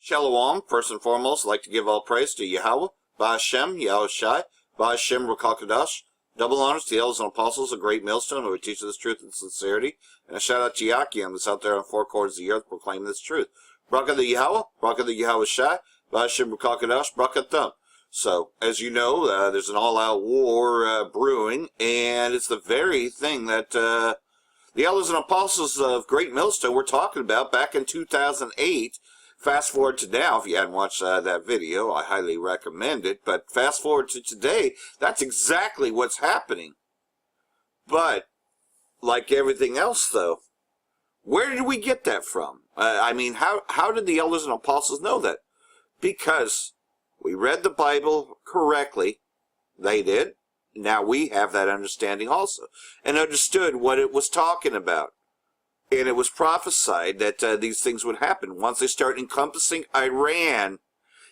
Shalom, first and foremost, I'd like to give all praise to Yahweh, Ba'Hashem, Yahushai, Ba'Hashem, Rakakadash. Double honors to the elders and apostles, a great millstone who would teach this truth and sincerity. And a shout out to Yakim that's out there on four corners of the earth proclaiming this truth. Braka the Yahweh, Braka the Yahushai, Ba'Hashem, Rakakadash, Braka them. So, as you know, there's an all-out war brewing, and it's the very thing that the elders and apostles of Great Millstone were talking about back in 2008. Fast forward to now, if you hadn't watched that video, I highly recommend it. But fast forward to today, that's exactly what's happening. But, like everything else, though, where did we get that from? I mean, how did the elders and apostles know that? Because we read the Bible correctly. They did. Now we have that understanding also. And understood what it was talking about. And it was prophesied that these things would happen. Once they start encompassing Iran,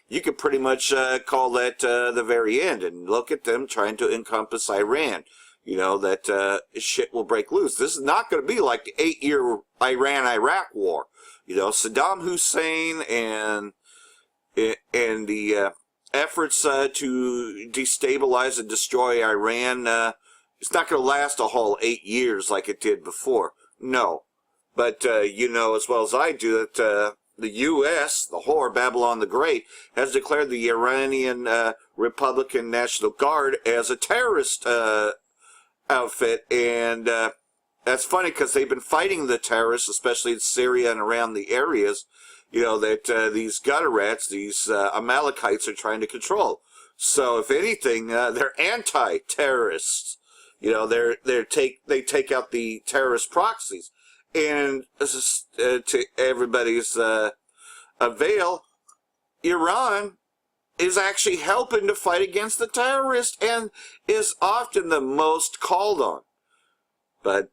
you could pretty much call that the very end. And look at them trying to encompass Iran. You know, that shit will break loose. This is not going to be like the 8-year Iran-Iraq war. You know, Saddam Hussein and the efforts to destabilize and destroy Iran, it's not going to last a whole 8 years like it did before. No. But you know as well as I do that the U.S., the whore, Babylon the Great, has declared the Iranian Republican National Guard as a terrorist outfit. And that's funny because they've been fighting the terrorists, especially in Syria and around the areas, you know, that these gutter rats, these Amalekites are trying to control. So if anything, they're anti-terrorists. You know, they take out the terrorist proxies. And to everybody's avail, Iran is actually helping to fight against the terrorists and is often the most called on. But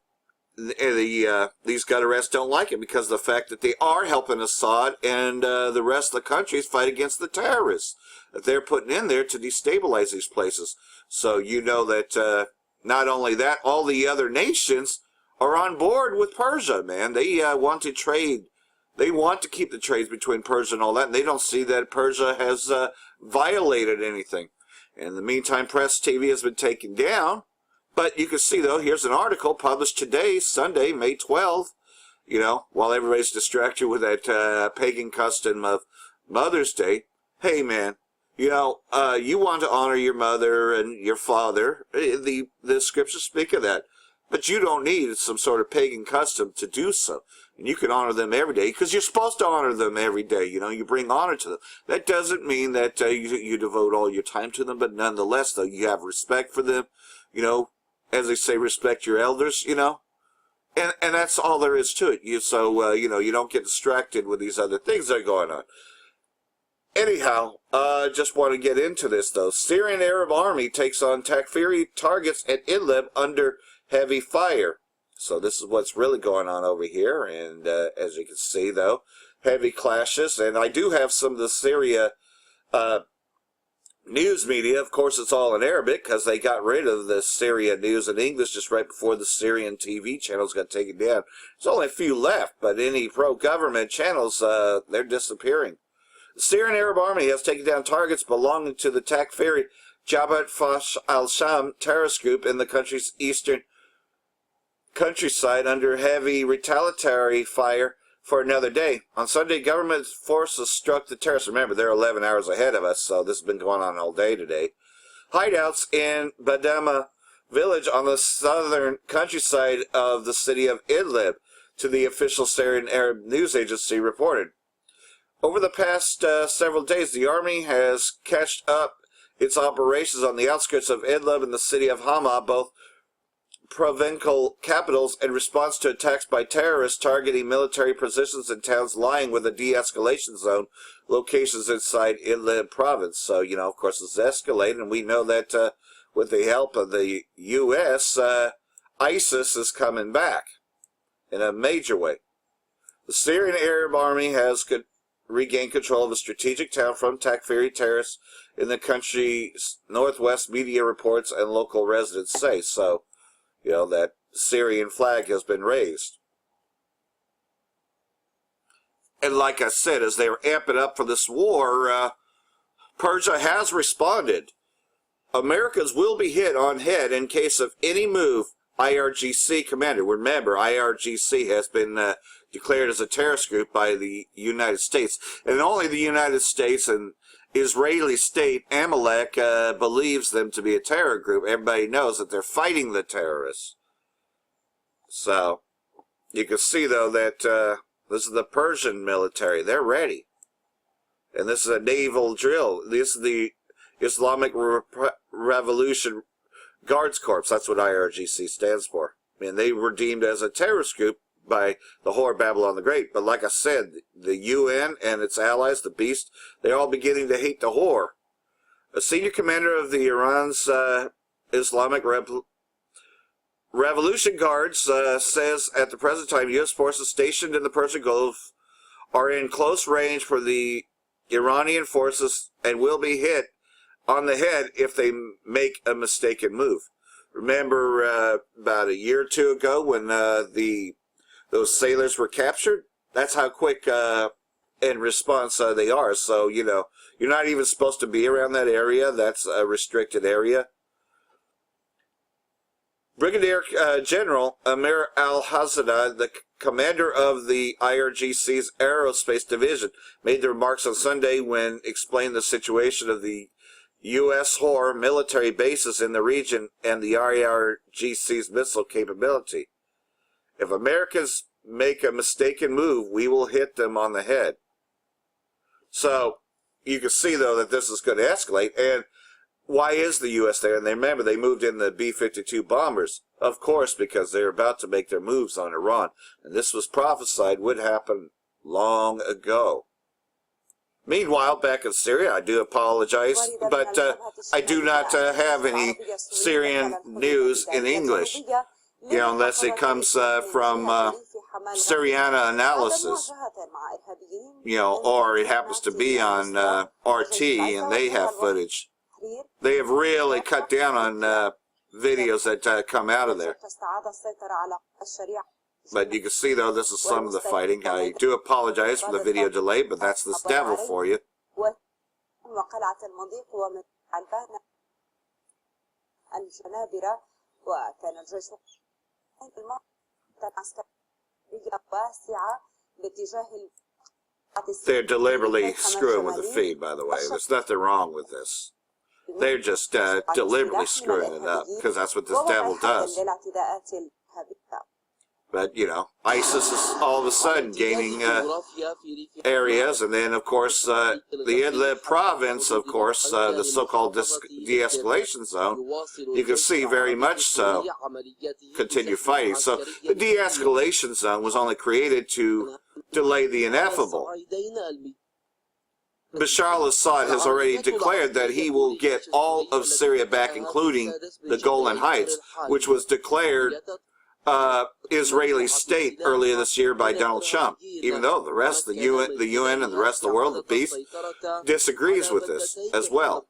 these gutter rats don't like it because of the fact that they are helping Assad and the rest of the countries fight against the terrorists that they're putting in there to destabilize these places. So you know that not only that, all the other nations are on board with Persia, man. They want to trade. They want to keep the trades between Persia and all that, and they don't see that Persia has violated anything. In the meantime, Press TV has been taken down. But you can see, though, here's an article published today, Sunday, May 12th, you know, while everybody's distracted with that pagan custom of Mother's Day. Hey, man, you know, you want to honor your mother and your father. The scriptures speak of that. But you don't need some sort of pagan custom to do so. And you can honor them every day, because you're supposed to honor them every day. You know, you bring honor to them. That doesn't mean that you devote all your time to them, but nonetheless, though, you have respect for them. You know, as they say, respect your elders, you know. And that's all there is to it. You know, you don't get distracted with these other things that are going on. Anyhow, just want to get into this, though. Syrian Arab army takes on Takfiri targets at Idlib under heavy fire. So this is what's really going on over here. And as you can see, though, heavy clashes. And I do have some of the Syria news media. Of course, it's all in Arabic because they got rid of the Syria news in English just right before the Syrian TV channels got taken down. There's only a few left, but any pro-government channels, they're disappearing. The Syrian Arab Army has taken down targets belonging to the Takfiri Jabhat al-Sham terrorist group in the country's eastern countryside under heavy retaliatory fire for another day. On Sunday, government forces struck the terrorists. Remember, they're 11 hours ahead of us, so this has been going on all day today. Hideouts in Badama village on the southern countryside of the city of Idlib, to the official Syrian Arab news agency reported. Over the past several days, the army has catched up its operations on the outskirts of Idlib and the city of Hama, both provincial capitals, in response to attacks by terrorists targeting military positions in towns lying with a de-escalation zone locations inside Idlib province. So, you know, of course, it's escalated, and we know that with the help of the U.S., ISIS is coming back in a major way. The Syrian Arab Army has regained control of a strategic town from Takfiri terrorists in the country's northwest, media reports and local residents say. So, you know, that Syrian flag has been raised. And like I said, as they were amping up for this war, Persia has responded. Americans will be hit on head in case of any move. IRGC commander. Remember, IRGC has been declared as a terrorist group by the United States. And only the United States and Israeli state, Amalek, believes them to be a terror group. Everybody knows that they're fighting the terrorists. So, you can see, though, that this is the Persian military. They're ready. And this is a naval drill. This is the Islamic Revolution Guards Corps. That's what IRGC stands for. And they were deemed as a terrorist group by the whore Babylon the Great. But like I said, the UN and its allies, the Beast, they're all beginning to hate the whore. A senior commander of the Iran's Islamic Revolution Guards says at the present time U.S. forces stationed in the Persian Gulf are in close range for the Iranian forces and will be hit on the head if they make a mistaken move. Remember about a year or two ago when those sailors were captured? That's how quick in response they are. So, you know, you're not even supposed to be around that area. That's a restricted area. Brigadier General Amir al-Hazada, the commander of the IRGC's Aerospace Division, made the remarks on Sunday when explaining the situation of the U.S. whore military bases in the region and the IRGC's missile capability. If Americans make a mistaken move, we will hit them on the head. So, you can see, though, that this is going to escalate. And why is the U.S. there? And they remember, they moved in the B-52 bombers. Of course, because they're about to make their moves on Iran. And this was prophesied would happen long ago. Meanwhile, back in Syria, I do apologize, but I do not have any Syrian news in English, you know, unless it comes from Syriana Analysis, you know, or it happens to be on RT and they have footage. They have really cut down on videos that come out of there. But you can see, though, this is some of the fighting. I do apologize for the video delay, but that's this devil for you. They're deliberately screwing with the feed, by the way. There's nothing wrong with this. They're just deliberately screwing it up, because that's what this devil does. But, you know, ISIS is all of a sudden gaining areas, and then, of course, the Idlib province, of course, the so-called de-escalation zone, you can see very much so continue fighting. So the de-escalation zone was only created to delay the ineffable. Bashar al-Assad has already declared that he will get all of Syria back, including the Golan Heights, which was declared Israeli state earlier this year by Donald Trump, even though the rest, the UN and the rest of the world, the peace, disagrees with this as well,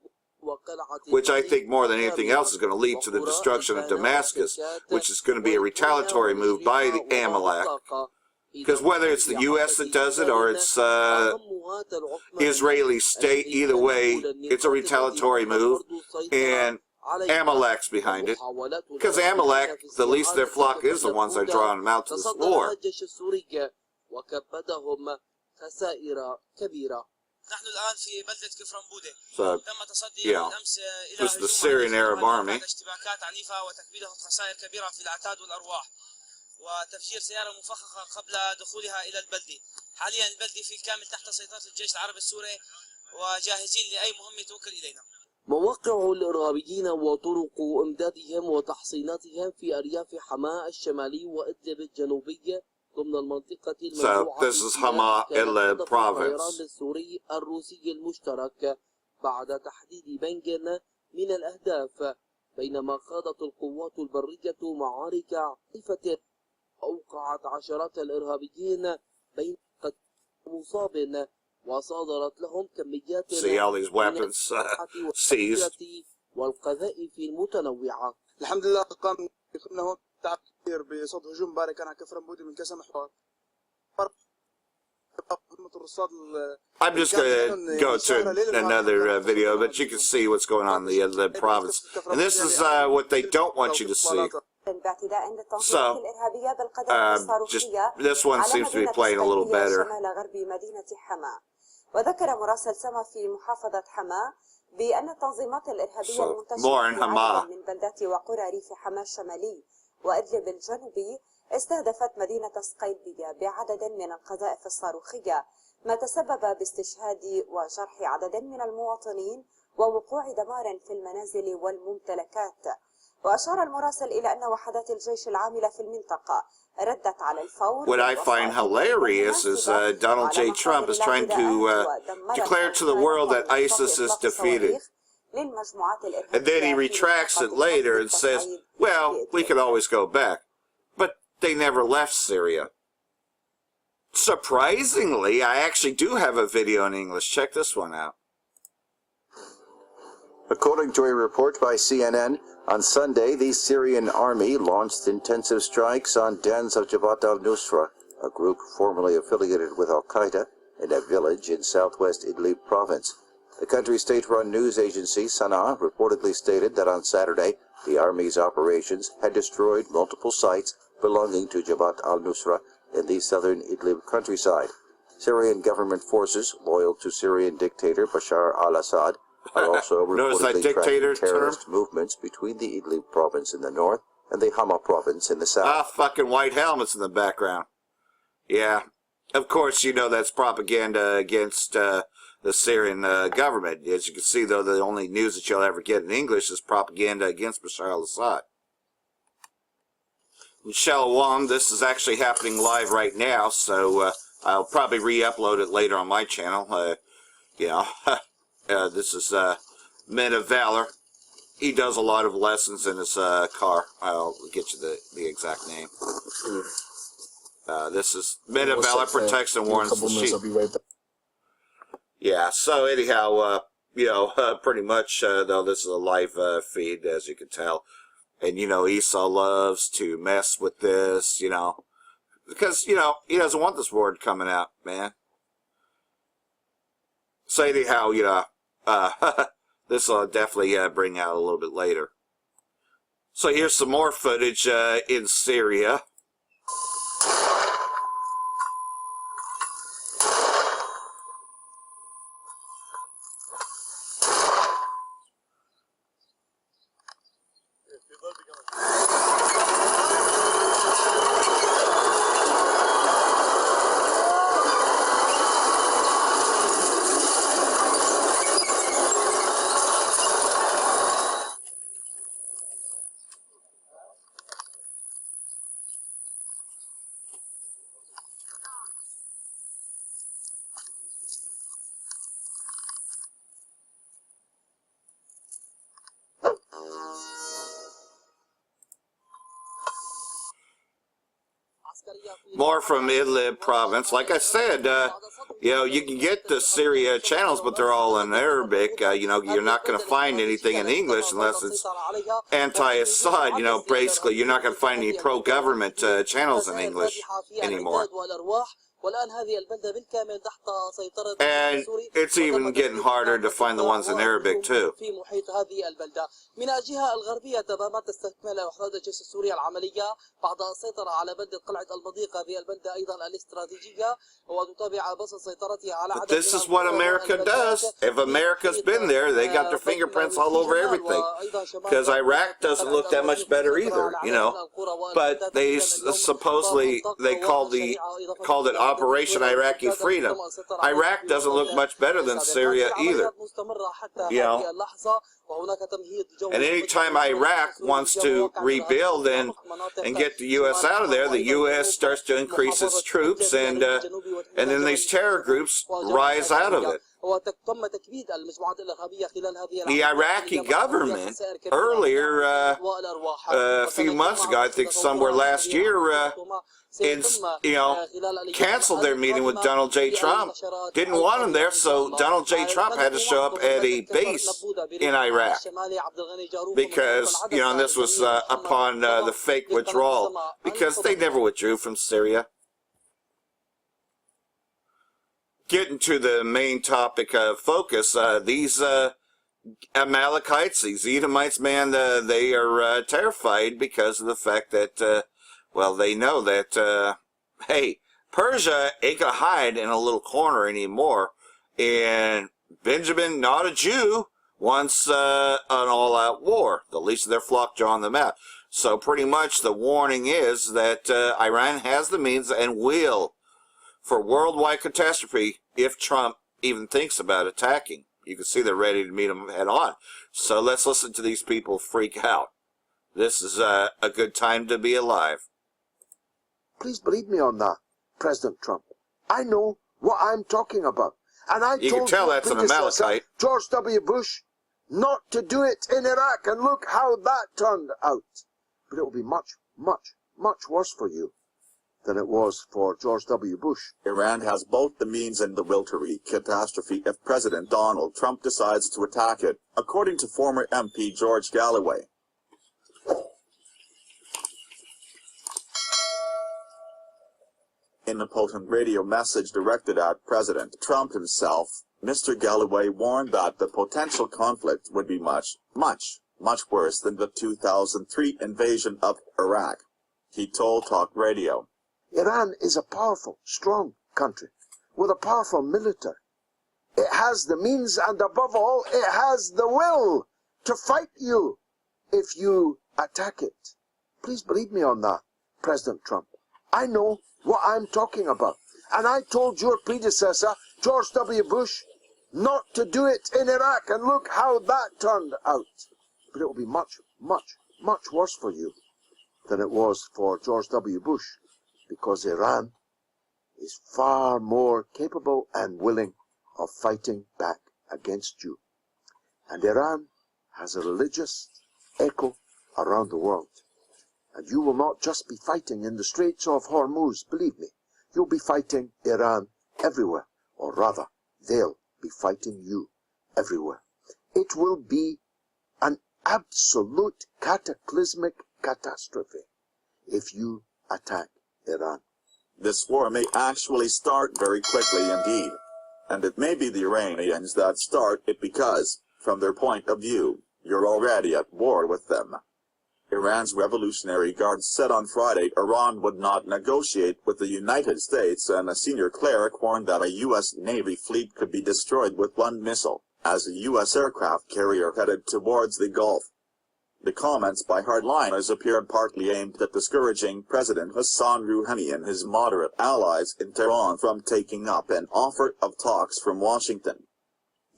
which I think more than anything else is going to lead to the destruction of Damascus, which is going to be a retaliatory move by the Amalek. Because whether it's the U.S. that does it or it's Israeli state, either way, it's a retaliatory move, and Amalek's behind it. Because Amalek, the least their flock is the ones that are drawing them out to this war. So, you know, this is the Syrian Arab Army. وتفجير سيارة مفخخة قبل دخولها إلى البلدة. حاليا البلدة في الكامل تحت سيطرة الجيش العربي السوري وجاهزين لأي مهمة توكل إلينا. مواقع الإرهابيين وطرق إمدادهم وتحصيناتهم في أرياف حماة الشمالي وإدلب الجنوبية ضمن المنطقة الممنوعة الطيران السوري الروسي المشترك بعد تحديد بنج من الأهداف، بينما خاضت القوات البرية معارك عنيفة أوقعت عشرات الإرهابيين بين مصاب وصادرت لهم كميات من الأسلحة والقذائف المتنوعة. الحمد لله قمنا هون تعب كثير بصد هجوم بارك كان على كفر مبودي من كذا محور I'm just going to go to another video, but you can see what's going on in the Idlib province. And this is what they don't want you to see. So, just this one seems to be playing a little better. وذكر مراسل سما في محافظة حماة بأن التنظيمات الإرهابية المنتشرة في عدد من بلدات وقرى ريف حماة الشمالي وإدلب الجنوبي استهدفت مدينة صقيلية بعدد من القذائف الصاروخية، ما تسبب باستشهاد وجرح عدد من المواطنين ووقوع دمار في المنازل والممتلكات. وأشار المراسل إلى أن وحدات الجيش العاملة في المنطقة ردت على الفور. What I find hilarious is Donald J. Trump is trying to declare to the world that ISIS is defeated. And then he retracts it later and says, well, we could always go back. But they never left Syria. Surprisingly, I actually do have a video in English. Check this one out. According to a report by CNN, on Sunday, the Syrian army launched intensive strikes on dens of Jabhat al-Nusra, a group formerly affiliated with al-Qaeda, in a village in southwest Idlib province. The country's state-run news agency, Sana'a, reportedly stated that on Saturday, the army's operations had destroyed multiple sites belonging to Jabhat al-Nusra in the southern Idlib countryside. Syrian government forces, loyal to Syrian dictator Bashar al-Assad, are also reportedly tracking terrorist movements between the Idlib province in the north and the Hama province in the south. Ah, fucking white helmets in the background. Yeah. Of course, you know that's propaganda against the Syrian government. As you can see, though, the only news that you'll ever get in English is propaganda against Bashar al-Assad. In Shalom, this is actually happening live right now, so I'll probably re-upload it later on my channel. You know, this is Men of Valor. He does a lot of lessons in his car. I'll get you the exact name. This is Men of Valor Protects and Warns the Sheep. Yeah, so anyhow, you know, pretty much, though, this is a live feed, as you can tell. And, you know, Esau loves to mess with this, you know, because, you know, he doesn't want this word coming out, man. So anyhow, you know, this will definitely bring out a little bit later. So here's some more footage in Syria. More from Idlib province. Like I said, you know, you can get the Syria channels, but they're all in Arabic. You know, you're not going to find anything in English unless it's anti-Assad. You know, basically, you're not going to find any pro-government channels in English anymore. And it's even getting harder to find the ones in Arabic too. من الجهة الغربية تمامات استكمال وحدات الجيش السوري العملية بعد السيطرة على بلدة قلعة المضيقة هذه البلدة أيضا الاستراتيجية وتتابع بس سيطرتها على عدد. But this is what America does. If America's been there, they got their fingerprints all over everything. Because Iraq doesn't look that much better either, you know. But they supposedly called it Operation Iraqi Freedom. Iraq doesn't look much better than Syria either. You know. And anytime Iraq wants to rebuild and get the U.S. out of there, the U.S. starts to increase its troops, and then these terror groups rise out of it. The Iraqi government earlier, a few months ago, I think somewhere last year, canceled their meeting with Donald J. Trump. Didn't want him there, so Donald J. Trump had to show up at a base in Iraq. Because, you know, this was upon the fake withdrawal. Because they never withdrew from Syria. getting to the main topic of focus, these Amalekites, these Edomites, man, they are terrified because of the fact that, well, they know that, hey, Persia ain't gonna hide in a little corner anymore, and Benjamin, not a Jew, wants an all-out war. The least of their flock drawing them out. So pretty much the warning is that Iran has the means and will for worldwide catastrophe if Trump even thinks about attacking. You can see they're ready to meet him head on. So let's listen to these people freak out. This is a good time to be alive. Please believe me on that, President Trump. I know what I'm talking about. And I You told can tell your that's an predecessor, Amalekite. George W. Bush, not to do it in Iraq. And look how that turned out. But it will be much, much, much worse for you than it was for George W. Bush. Iran has both the means and the will to wreak catastrophe if President Donald Trump decides to attack it, according to former MP George Galloway. In a potent radio message directed at President Trump himself, Mr. Galloway warned that the potential conflict would be much, much, much worse than the 2003 invasion of Iraq. He told Talk Radio, Iran is a powerful, strong country with a powerful military. It has the means and above all, it has the will to fight you if you attack it. Please believe me on that, President Trump. I know what I'm talking about. And I told your predecessor, George W. Bush, not to do it in Iraq. And look how that turned out. But it will be much, much, much worse for you than it was for George W. Bush, because Iran is far more capable and willing of fighting back against you. And Iran has a religious echo around the world. And you will not just be fighting in the Straits of Hormuz, believe me. You'll be fighting Iran everywhere, or rather, they'll be fighting you everywhere. It will be an absolute cataclysmic catastrophe if you attack Iran. this war may actually start very quickly indeed. And it may be the Iranians that start it because, from their point of view, you're already at war with them. Iran's Revolutionary Guard said on Friday Iran would not negotiate with the United States, and a senior cleric warned that a U.S. Navy fleet could be destroyed with one missile, as a U.S. aircraft carrier headed towards the Gulf. The comments by hardliners appeared partly aimed at discouraging President Hassan Rouhani and his moderate allies in Tehran from taking up an offer of talks from Washington.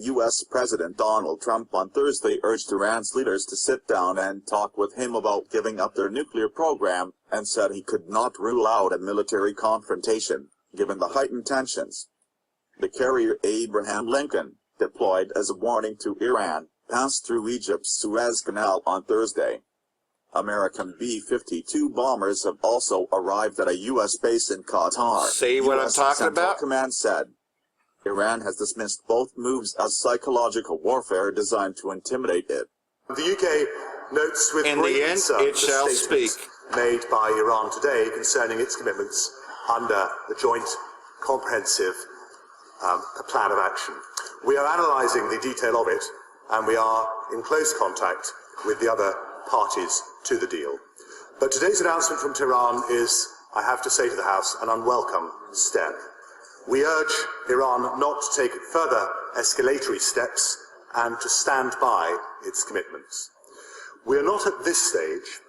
U.S. President Donald Trump on Thursday urged Iran's leaders to sit down and talk with him about giving up their nuclear program, and said he could not rule out a military confrontation, given the heightened tensions. The carrier Abraham Lincoln, deployed as a warning to Iran, passed through Egypt's Suez Canal on Thursday. American B-52 bombers have also arrived at a U.S. base in Qatar. See what I'm talking Central about? Command said Iran has dismissed both moves as psychological warfare designed to intimidate it. The UK notes with In great the end, concern it shall the speak. statements made by Iran today concerning its commitments under the Joint Comprehensive Plan of Action. We are analysing the detail of it, and we are in close contact with the other parties to the deal. But today's announcement from Tehran is, I have to say to the House, an unwelcome step. We urge Iran not to take further escalatory steps and to stand by its commitments. We are not at this stage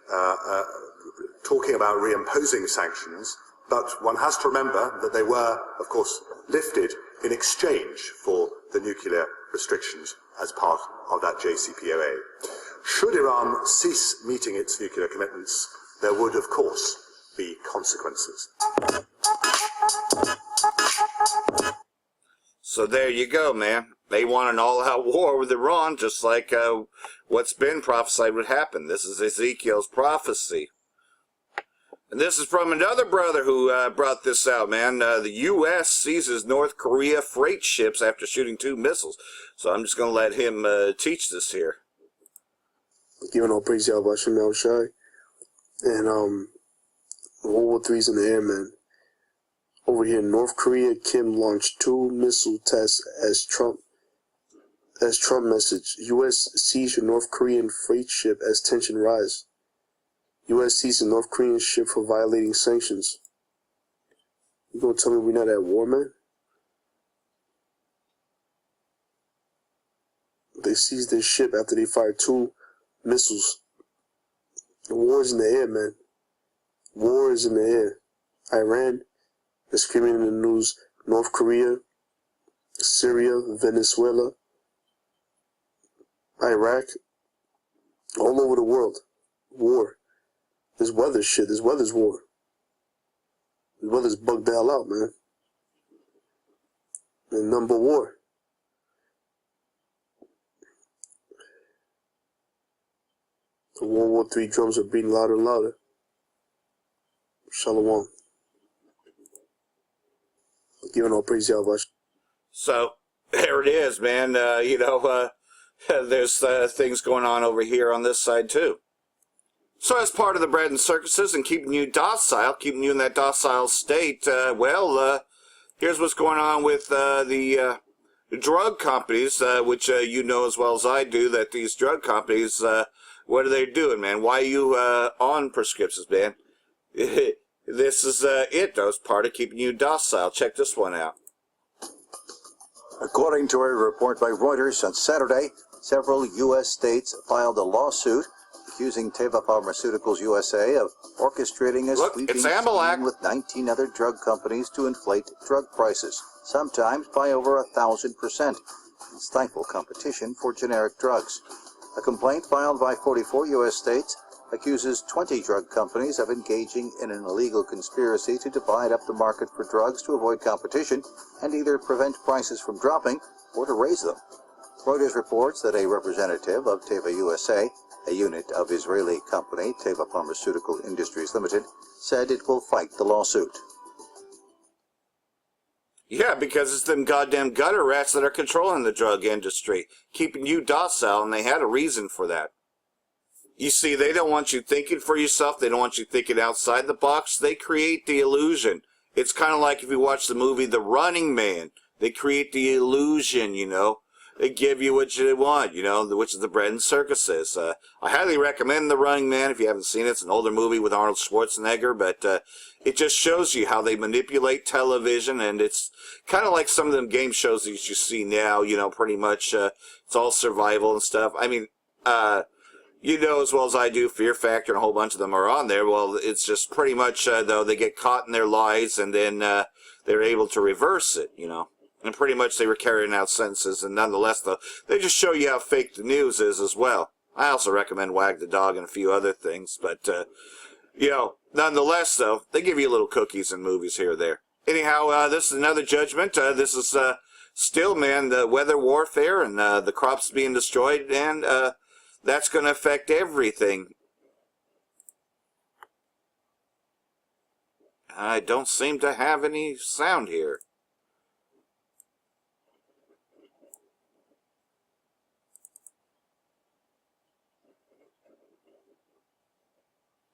talking about reimposing sanctions, but one has to remember that they were, of course, lifted in exchange for the nuclear restrictions as part of that JCPOA. Should Iran cease meeting its nuclear commitments, there would, of course, be consequences. So there you go, man. They want an all-out war with Iran, just like what's been prophesied would happen. This is Ezekiel's prophecy. And this is from another brother who brought this out, man. The U.S. seizes North Korea freight ships after shooting 2 missiles. So I'm just going to let him teach this here. Giving all praise to Yahweh Hashem El Shai. And WW3's in the air, man. Over here, North Korea, Kim launched 2 missile tests as Trump message. U.S. seized a North Korean freight ship as tension rise. U.S. seized a North Korean ship for violating sanctions. You gonna tell me we're not at war, man? They seized their ship after they fired 2 missiles. The war is in the air, man. War is in the air. Iran is screaming in the news. North Korea, Syria, Venezuela, Iraq, all over the world. War. This weather shit. This weather's war. This weather's bugged the hell out, man. And number war. The World War III drums are beating louder and louder. Shalom. Giving all praise to Yahweh. So there it is, man. There's things going on over here on this side too. So as part of the bread and circuses and keeping you docile, keeping you in that docile state, here's what's going on with the drug companies, which you know as well as I do, that these drug companies, what are they doing, man? Why are you on prescriptions, man? This is it, though. It's part of keeping you docile. Check this one out. According to a report by Reuters on Saturday, several U.S. states filed a lawsuit accusing Teva Pharmaceuticals USA of orchestrating a sweeping scheme with 19 other drug companies to inflate drug prices, sometimes by over 1,000%, and stifle competition for generic drugs. A complaint filed by 44 U.S. states accuses 20 drug companies of engaging in an illegal conspiracy to divide up the market for drugs to avoid competition and either prevent prices from dropping or to raise them. Reuters reports that a representative of Teva USA, a unit of Israeli company Teva Pharmaceutical Industries Limited, said it will fight the lawsuit. Yeah, because it's them goddamn gutter rats that are controlling the drug industry, keeping you docile, and they had a reason for that. You see, they don't want you thinking for yourself. They don't want you thinking outside the box. They create the illusion. It's kind of like if you watch the movie The Running Man. They create the illusion, you know. They give you what you want, you know, which is the bread and circuses. I highly recommend The Running Man if you haven't seen it. It's an older movie with Arnold Schwarzenegger, but it just shows you how they manipulate television, and it's kind of like some of them game shows that you see now, you know, pretty much it's all survival and stuff. I mean, you know as well as I do, Fear Factor and a whole bunch of them are on there. Well, it's just pretty much, though, they get caught in their lies, and then they're able to reverse it, you know. And pretty much they were carrying out sentences, and nonetheless, though, they just show you how fake the news is as well. I also recommend Wag the Dog and a few other things, but, you know, nonetheless, though, they give you little cookies and movies here or there. Anyhow, this is another judgment. This is still, man, the weather warfare and the crops being destroyed, and that's going to affect everything. I don't seem to have any sound here.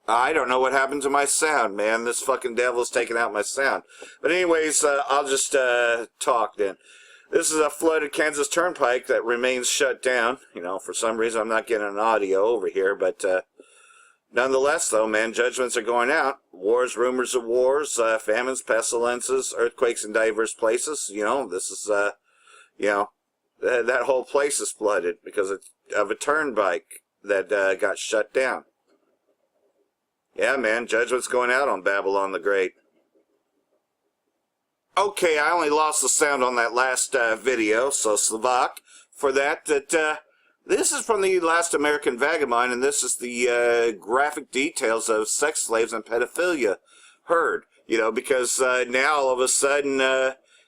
I don't know what happened to my sound, man. This fucking devil's taking out my sound. But anyways, I'll just talk then. This is a flooded Kansas Turnpike that remains shut down. You know, for some reason I'm not getting an audio over here, but nonetheless, though, man, judgments are going out. Wars, rumors of wars, famines, pestilences, earthquakes in diverse places. You know, this is, you know, that whole place is flooded because of a turnpike that got shut down. Yeah, man, judgment's going out on Babylon the Great. Okay, I only lost the sound on that last video, so Slovak for that. This is from the Last American Vagabond, and this is the graphic details of sex slaves and pedophilia heard. You know, because now all of a sudden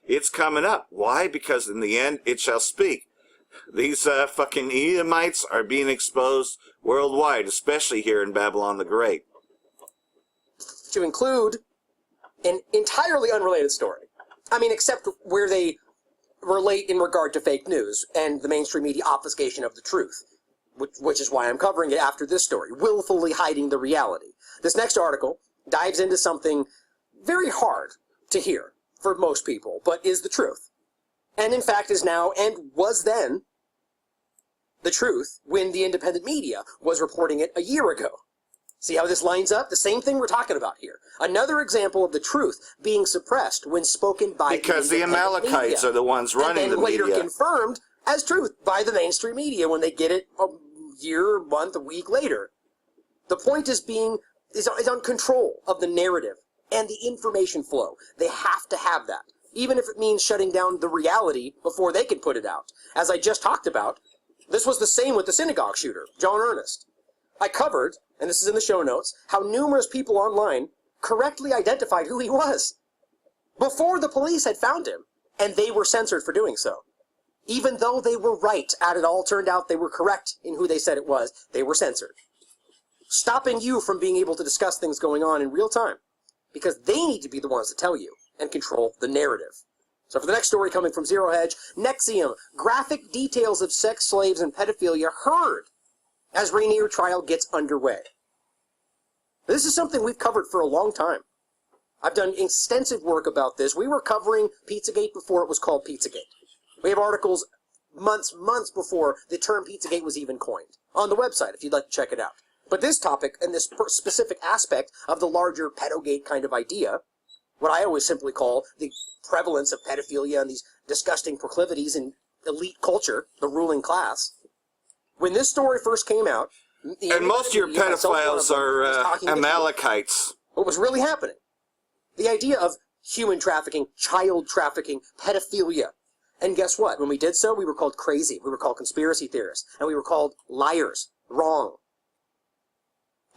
it's coming up. Why? Because in the end it shall speak. These fucking Edomites are being exposed worldwide, especially here in Babylon the Great. To include an entirely unrelated story. I mean, except where they relate in regard to fake news and the mainstream media obfuscation of the truth, which is why I'm covering it after this story, willfully hiding the reality. This next article dives into something very hard to hear, for most people, but is the truth. And in fact is now, and was then, the truth when the independent media was reporting it a year ago. See how this lines up? The same thing we're talking about here. Another example of the truth being suppressed when spoken by because the Amalekites are the ones running the media. And later confirmed as truth by the mainstream media when they get it a year, month, a week later. The point is on control of the narrative and the information flow. They have to have that, even if it means shutting down the reality before they can put it out. As I just talked about, this was the same with the synagogue shooter, John Earnest. I covered, and this is in the show notes, how numerous people online correctly identified who he was before the police had found him, and they were censored for doing so. Even though they were right, and it all turned out they were correct in who they said it was, they were censored. Stopping you from being able to discuss things going on in real time, because they need to be the ones to tell you and control the narrative. So for the next story coming from Zero Hedge, NXIVM, graphic details of sex slaves and pedophilia heard as Rainier trial gets underway. This is something we've covered for a long time. I've done extensive work about this. We were covering Pizzagate before it was called Pizzagate. We have articles months before the term Pizzagate was even coined on the website if you'd like to check it out. But this topic and this specific aspect of the larger pedogate kind of idea, what I always simply call the prevalence of pedophilia and these disgusting proclivities in elite culture, the ruling class. When this story first came out, and most of your pedophiles are Amalekites. What was really happening? The idea of human trafficking, child trafficking, pedophilia. And guess what? When we did so, we were called crazy. We were called conspiracy theorists. And we were called liars. Wrong.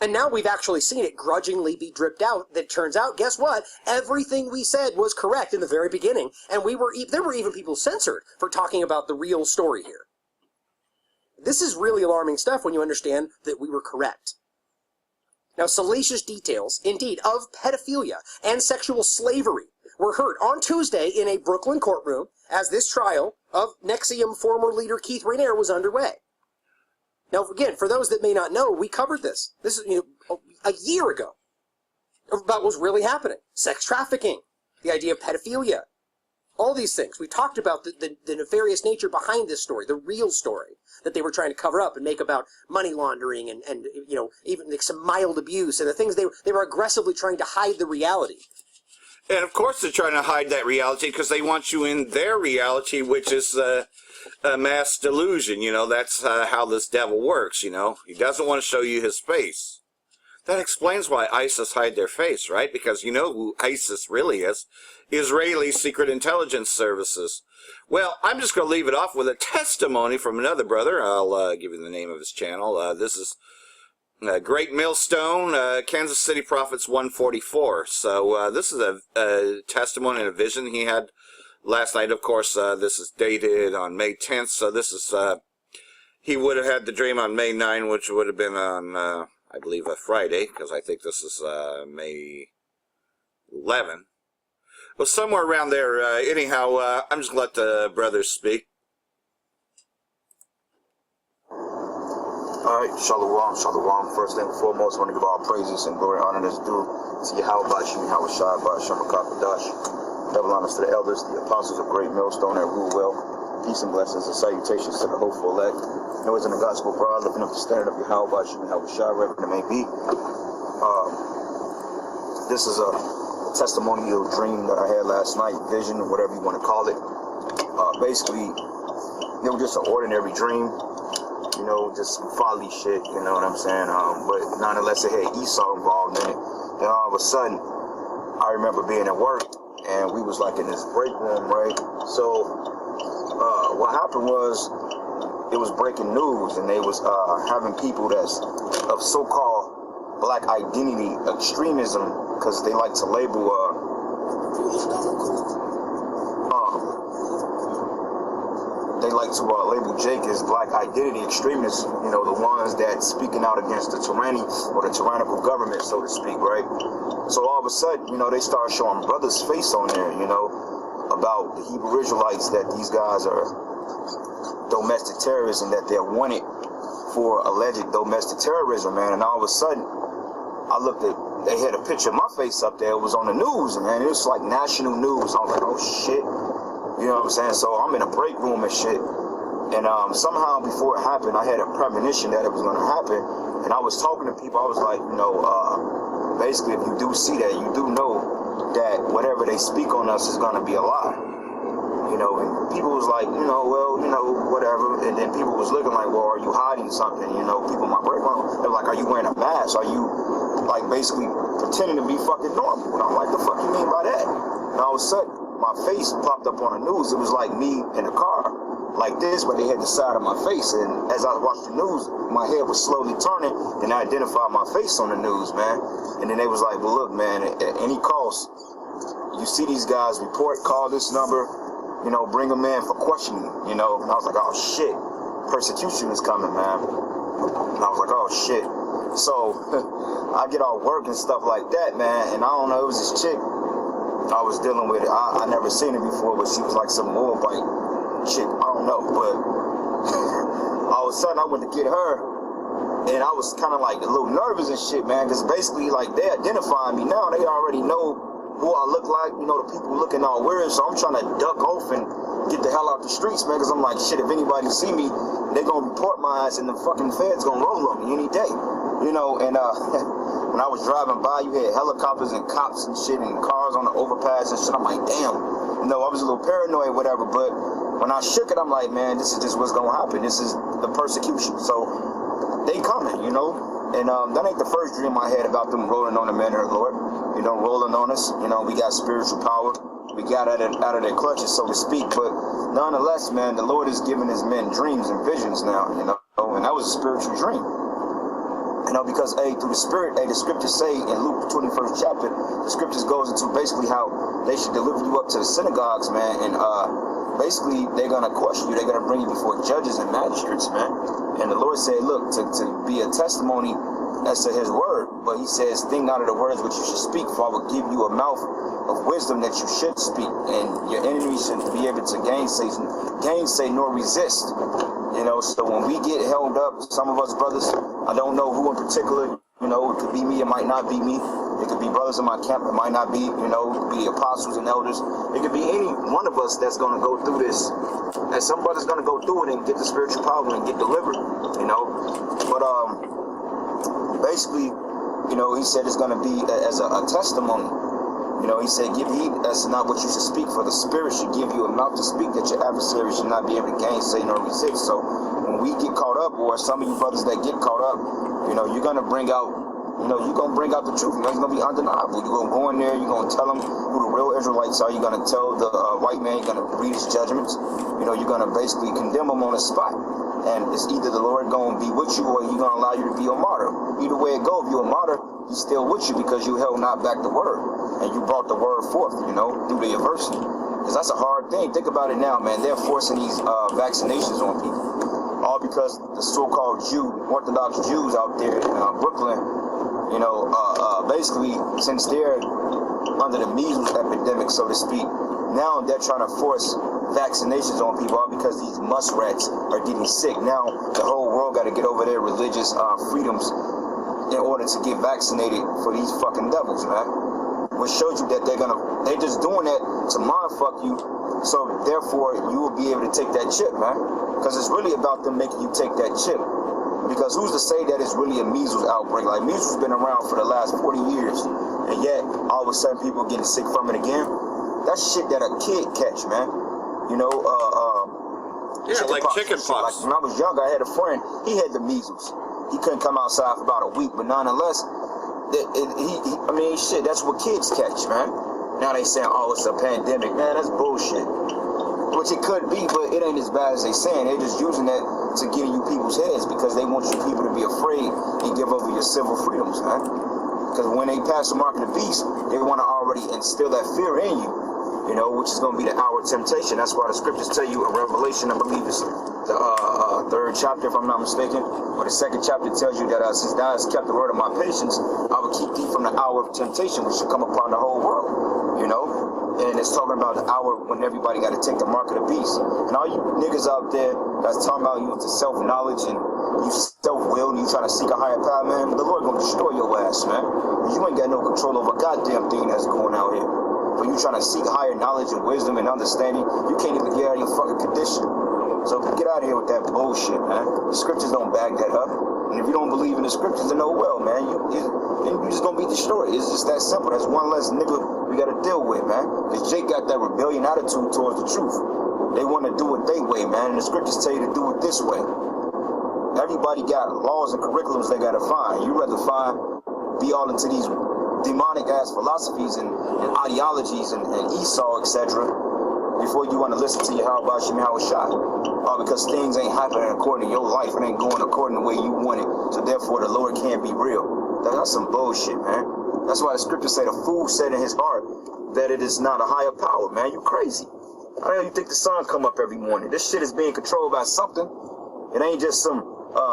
And now we've actually seen it grudgingly be dripped out. That turns out, guess what? Everything we said was correct in the very beginning. And there were even people censored for talking about the real story here. This is really alarming stuff when you understand that we were correct. Now, salacious details, indeed, of pedophilia and sexual slavery were heard on Tuesday in a Brooklyn courtroom as this trial of NXIVM former leader Keith Rainier was underway. Now, again, for those that may not know, we covered this. This is a year ago about what was really happening. Sex trafficking, the idea of pedophilia, all these things. We talked about the nefarious nature behind this story, the real story that they were trying to cover up and make about money laundering and even like some mild abuse and the things they were aggressively trying to hide the reality. And of course they're trying to hide that reality because they want you in their reality, which is a mass delusion. That's how this devil works, He doesn't want to show you his face. That explains why ISIS hide their face, right? Because you know who ISIS really is. Israeli Secret Intelligence Services. Well, I'm just going to leave it off with a testimony from another brother. I'll give you the name of his channel. This is Great Millstone, Kansas City Prophets 144. So this is a testimony and a vision he had last night. Of course, this is dated on May 10th. So this is, he would have had the dream on May 9, which would have been on, I believe, a Friday, because I think this is May 11. Well, somewhere around there. Anyhow, I'm just going to let the brothers speak. All right, Shalom, Shalom. First and foremost, I want to give all praises and glory and honor that's due to Yahweh, Yahweh Shai, Hashem, Kadash. Double honors to the elders, the apostles of Great Millstone that rule well. Peace and blessings and salutations to the hopeful elect. Noise in the gospel broad, lifting up the standard of Yahweh, Yahweh Shai, wherever it may be. This is a testimonial dream that I had last night, vision, whatever you want to call it. Basically, it was just an ordinary dream, just some folly shit, you know what I'm saying? But nonetheless, it had Esau involved in it. Then all of a sudden, I remember being at work, and we was like in this break room, right? So, what happened was, it was breaking news, and they was having people that's of so-called black identity extremism, because they like to label label Jake as black identity extremists, the ones that speaking out against the tyranny or the tyrannical government, so to speak, right? So all of a sudden, they start showing brother's face on there, about the Hebrew Israelites, that these guys are domestic terrorists and that they're wanted for alleged domestic terrorism, man. And all of a sudden, I looked at, they had a picture of my face up there. It was on the news, and man, it was like national news. I was like, oh shit. You know what I'm saying? So I'm in a break room and shit. And somehow before it happened, I had a premonition that it was going to happen. And I was talking to people. I was like, you know, basically, if you do see that, you do know that whatever they speak on us is going to be a lie. You know, and people was like, you know, well, you know, whatever. And then people was looking like, well, are you hiding something? You know, people in my break room, they're like, are you wearing a mask? Are you, like, basically pretending to be fucking normal? And I'm like, the fuck you mean by that? And all of a sudden, my face popped up on the news. It was like me in a car, like this, but they had the side of my face. And as I watched the news, my head was slowly turning, and I identified my face on the news, man. And then they was like, well, look, man, at any cost, you see these guys report, call this number, you know, bring them in for questioning, you know. And I was like, oh, shit, persecution is coming, man. And I was like, oh, shit. So I get off work and stuff like that, man, and I don't know, it was this chick I was dealing with. I never seen her before, but she was like some Moabite chick, I don't know, but all of a sudden I went to get her, and I was kind of like a little nervous and shit, man, because basically, like, they identifying me now. They already know who I look like, you know, the people looking all weird, so I'm trying to duck off and get the hell out the streets, man, because I'm like, shit, if anybody see me, they gonna report my ass, and the fucking feds gonna roll on me any day, you know. And when I was driving by, you had helicopters and cops and shit and cars on the overpass and shit. I'm like, damn, you know, I was a little paranoid, whatever, but when I shook it, I'm like, man, this is just what's gonna happen. This is the persecution, so they coming, you know. And that ain't the first dream I had about them rolling on the men of the Lord, you know, rolling on us. You know, we got spiritual power. We got out of their clutches, so to speak. But nonetheless, man, the Lord is giving his men dreams and visions now, you know, and that was a spiritual dream. You know, because, through the Spirit, the scriptures say in Luke 21st chapter, the scriptures goes into basically how they should deliver you up to the synagogues, man, and basically they're going to question you. They're going to bring you before judges and magistrates, man. And the Lord said, look, to be a testimony as to his word, but he says, think not of the words which you should speak, for I will give you a mouth of wisdom that you should speak, and your enemies should be able to gainsay nor resist. You know, so when we get held up, some of us brothers, I don't know who in particular, you know, it could be me, it might not be me. It could be brothers in my camp, it might not be, you know, it could be apostles and elders. It could be any one of us that's going to go through this. And some brothers going to go through it and get the spiritual power and get delivered, you know. But basically, you know, he said it's going to be as a testimony. You know, he said, give heed, that's not what you should speak, for the Spirit should give you a mouth to speak that your adversary should not be able to gainsay nor resist. So when we get caught up, or some of you brothers that get caught up, you know, you're going to bring out, you know, you're going to bring out the truth. You know, it's going to be undeniable. You're going to go in there, you're going to tell them who the real Israelites are. You're going to tell the white man, you're going to read his judgments. You know, you're going to basically condemn them on the spot. And it's either the Lord going to be with you, or he's going to allow you to be a martyr. Either way it goes, if you're a martyr, he's still with you because you held not back the word. And you brought the word forth, you know, through the adversity. Because that's a hard thing. Think about it now, man. They're forcing these vaccinations on people. All because the so-called Orthodox Jews out there in Brooklyn, you know, basically, since they're under the measles epidemic, so to speak, now they're trying to force vaccinations on people, all because these muskrats are getting sick. Now the whole world got to get over their religious freedoms in order to get vaccinated for these fucking devils, man. Which shows you that they're just doing that to mind fuck you, so therefore you will be able to take that chip, man. Because it's really about them making you take that chip. Because who's to say that it's really a measles outbreak? Like, measles has been around for the last 40 years, and yet all of a sudden people are getting sick from it again. That's shit that a kid catch, man. You know, yeah, like chicken pox. Like when I was younger, I had a friend, he had the measles. He couldn't come outside for about a week, but nonetheless, I mean, shit, that's what kids catch, man. Now they saying, oh, it's a pandemic. Man, that's bullshit. Which it could be, but it ain't as bad as they saying. They're just using that to get in you people's heads because they want you people to be afraid and give over your civil freedoms, man. Because when they pass the mark of the beast, they want to already instill that fear in you. you know, which is going to be the hour of temptation. That's why the scriptures tell you in Revelation, I believe it's the third chapter, if I'm not mistaken, or the second chapter tells you that since thou hast kept the word of my patience, I will keep thee from the hour of temptation, which should come upon the whole world, you know. And it's talking about the hour when everybody got to take the mark of the beast. And all you niggas out there that's talking about you into self-knowledge and you self-willed and you trying to seek a higher power, man, the Lord gonna destroy your ass, man. You ain't got no control over a goddamn thing that's going out here. But you trying to seek higher knowledge and wisdom and understanding, you can't even get out of your fucking condition. So get out of here with that bullshit, man. The scriptures don't back that up. And if you don't believe in the scriptures, then oh well, man. You're just gonna be destroyed. It's just that simple. That's one less nigga we gotta deal with, man. Because Jake got that rebellion attitude towards the truth. They want to do it their way, man. And the scriptures tell you to do it this way. Everybody got laws and curriculums they gotta find. You rather be all into these demonic ass philosophies and ideologies and Esau, etc., before you want to listen to Yahweh Shah. Because things ain't happening according to your life. It ain't going according to the way you want it. So therefore the Lord can't be real. That's some bullshit, man. That's why the scriptures say the fool said in his heart that it is not a higher power, man. You crazy. How the hell you think the sun come up every morning? This shit is being controlled by something. It ain't just some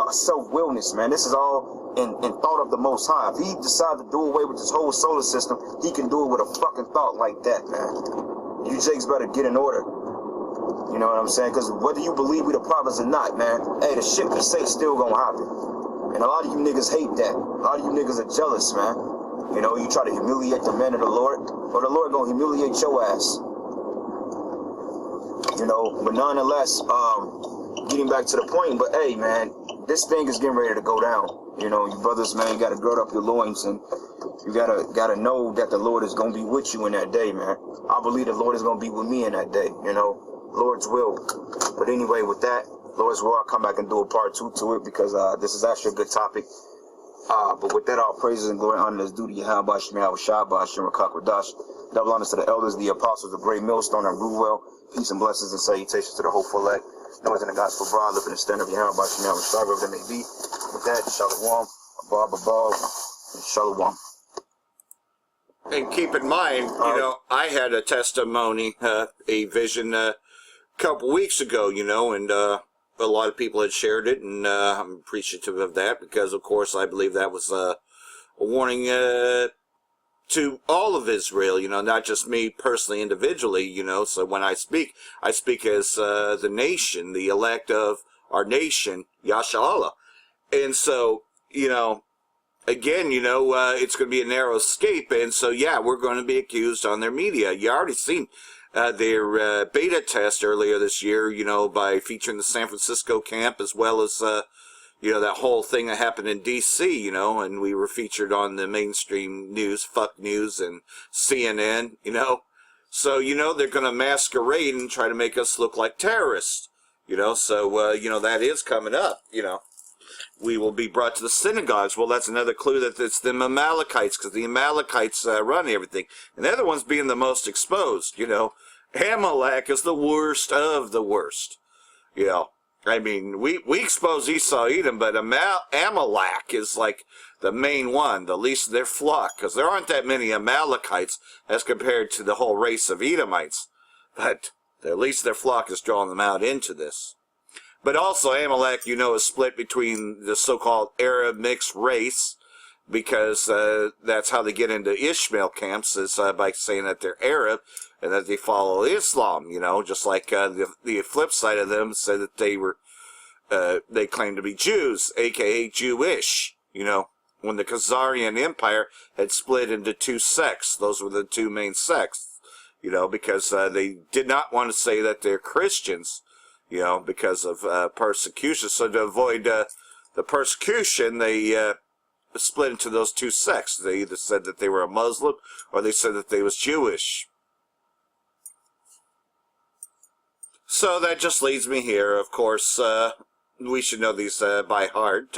self-willness, man. This is all in thought of the Most High. If he decides to do away with this whole solar system, he can do it with a fucking thought like that, man. You Jakes better get in order. You know what I'm saying? Because whether you believe we the prophets or not, man, hey, the shit we say still gonna happen. And a lot of you niggas hate that. A lot of you niggas are jealous, man. You know, you try to humiliate the men of the Lord, or the Lord gonna humiliate your ass. You know, but nonetheless, getting back to the point, but hey, man, this thing is getting ready to go down. You know, you brothers, man, you gotta gird up your loins, and you gotta know that the Lord is gonna be with you in that day, man. I believe the Lord is gonna be with me in that day, you know, Lord's will. But anyway, with that, Lord's will, I'll come back and do a part 2 to it, because this is actually a good topic. But with that, all praises and glory and honor is due to Yahweh Shah, Hashem Rakakwadash. Double honors to the elders, the apostles, the great millstone, and rule well. Peace and blessings and salutations to the hopeful elect. Noise in the gospel broad, living in the stand of Yahweh Shah, wherever they may be. With that, Shalom, above, and Shalom. And keep in mind, you know, I had a testimony, a vision a couple weeks ago, you know, and a lot of people had shared it, and I'm appreciative of that, because, of course, I believe that was a warning to all of Israel, you know, not just me personally, individually, you know. So when I speak as the nation, the elect of our nation, Yasha. And so, you know, again, you know, it's going to be a narrow escape, and so, yeah, we're going to be accused on their media. You already seen their beta test earlier this year, you know, by featuring the San Francisco camp, as well as, you know, that whole thing that happened in D.C., you know, and we were featured on the mainstream news, Fuck News, and CNN, you know. So, you know, they're going to masquerade and try to make us look like terrorists, you know. So, you know, that is coming up, you know. We will be brought to the synagogues. Well, that's another clue that it's the Amalekites, because the Amalekites run everything. And they're the ones being the most exposed, you know. Amalek is the worst of the worst, you know. I mean, we expose Esau, Edom, but Amalek is like the main one, the least of their flock, because there aren't that many Amalekites as compared to the whole race of Edomites. But the least of their flock is drawing them out into this. But also, Amalek, you know, is split between the so-called Arab mixed race, because that's how they get into Ishmael camps, is by saying that they're Arab and that they follow Islam, you know, just like the flip side of them said that they claim to be Jews, a.k.a. Jewish, you know, when the Khazarian Empire had split into two sects. Those were the two main sects, you know, because they did not want to say that they're Christians, you know, because of persecution. So to avoid the persecution, they split into those two sects. They either said that they were a Muslim or they said that they was Jewish. So that just leads me here. Of course, we should know these by heart.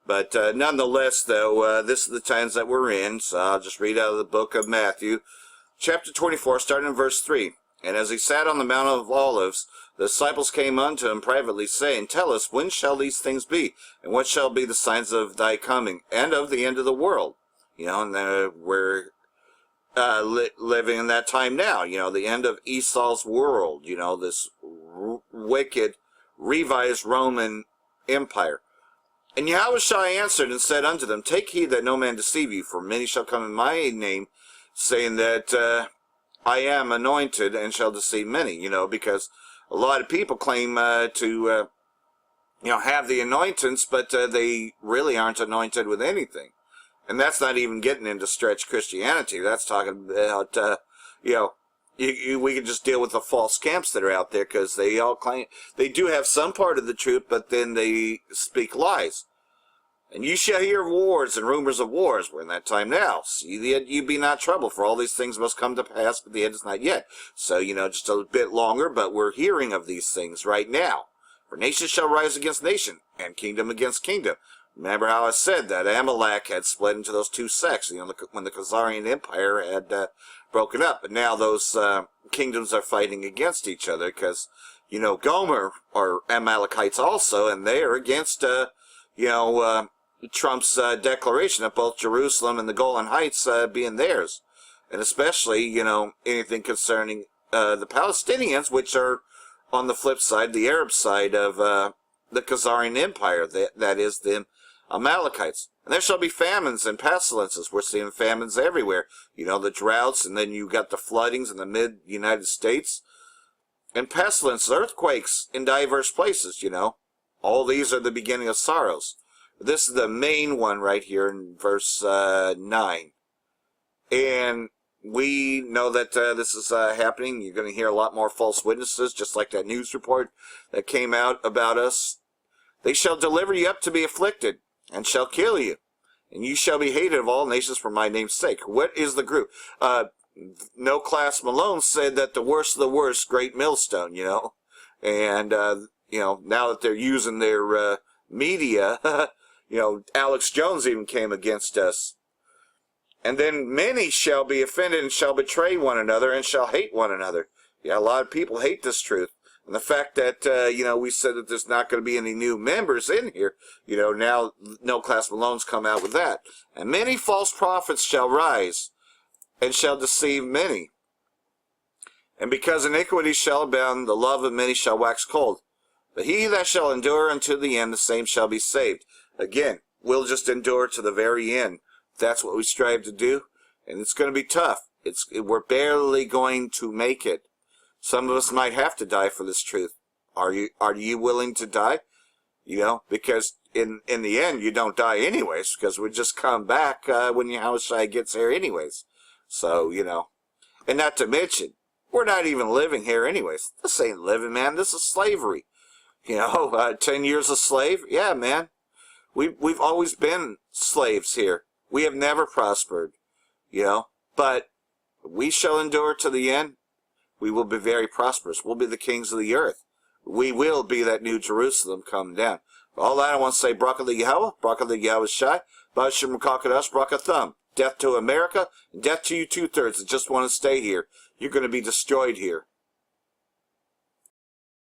But nonetheless, though, this is the times that we're in. So I'll just read out of the book of Matthew, chapter 24, starting in verse 3. And as he sat on the Mount of Olives, the disciples came unto him privately, saying, Tell us, when shall these things be? And what shall be the signs of thy coming, and of the end of the world? You know, and we're living in that time now. You know, the end of Esau's world. You know, this wicked, revised Roman Empire. And Yahushua answered and said unto them, Take heed that no man deceive you, for many shall come in my name, saying that I am anointed, and shall deceive many. You know, because a lot of people claim to have the anointings, but they really aren't anointed with anything. And that's not even getting into stretch Christianity. That's talking about, we can just deal with the false camps that are out there, because they all claim, they do have some part of the truth, but then they speak lies. And you shall hear of wars and rumors of wars. We're in that time now. See that you be not troubled, for all these things must come to pass, but the end is not yet. So, just a bit longer, but we're hearing of these things right now. For nation shall rise against nation, and kingdom against kingdom. Remember how I said that Amalek had split into those two sects, when the Khazarian Empire had broken up. But now those kingdoms are fighting against each other, because, Gomer are Amalekites also, and they're against, Trump's declaration of both Jerusalem and the Golan Heights being theirs. And especially, anything concerning the Palestinians, which are on the flip side, the Arab side of the Khazarian Empire, that is the Amalekites. And there shall be famines and pestilences. We're seeing famines everywhere. The droughts, and then you got the floodings in the mid-United States. And pestilences, earthquakes in diverse places, All these are the beginning of sorrows. This is the main one right here in verse 9. And we know that this is happening. You're going to hear a lot more false witnesses, just like that news report that came out about us. They shall deliver you up to be afflicted, and shall kill you, and you shall be hated of all nations for my name's sake. What is the group? No Class Malone said that the worst of the worst, Great Millstone, and, now that they're using their media, Alex Jones even came against us. And then many shall be offended and shall betray one another and shall hate one another. Yeah, a lot of people hate this truth. And the fact that, we said that there's not going to be any new members in here, now No Class Malone's come out with that. And many false prophets shall rise and shall deceive many. And because iniquity shall abound, the love of many shall wax cold. But he that shall endure unto the end, the same shall be saved. Again, we'll just endure to the very end. That's what we strive to do. And it's going to be tough. We're barely going to make it. Some of us might have to die for this truth. Are you willing to die? Because in the end, you don't die anyways, because we just come back when Yahushua gets here anyways. So, and not to mention, we're not even living here anyways. This ain't living, man. This is slavery. 10 years a slave? Yeah, man. We've always been slaves here. We have never prospered, but we shall endure to the end. We will be very prosperous. We'll be the kings of the earth. We will be that new Jerusalem come down. For all that, I want to say, Braka the Yahweh, Braka the Yahweh Shai, Bashim Rakakadash, Braka Thumb. Death to America, death to you 2/3 that just want to stay here. You're going to be destroyed here.